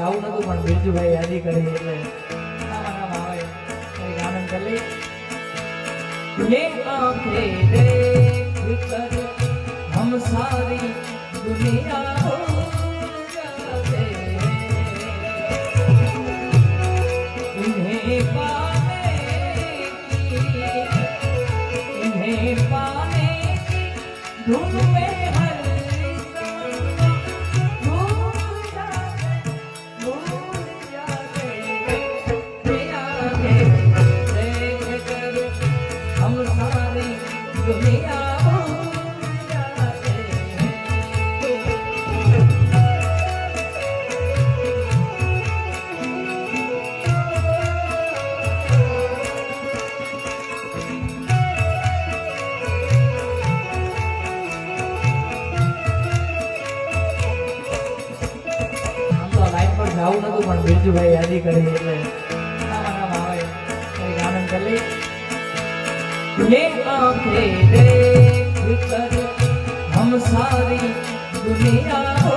જાવું નતું પણ બિરજુભાઈ યાદી કરી એટલે આમાં આવે કંઈક આનંદ કરી ये आंखें देख कर हम सारी दुनिया हो जाते इन्हें पाने की धुन में हर भूल जाते ये आंखें देख कर हम सारी दुनिया भूल जाते हम तो लाइन पर जाવું નતું પણ બિરજુભાઈ યાદી કરી એટલે આમાં આવે કંઈક આનંદ કરી ये आंखें देख कर हम सारी दुनिया हो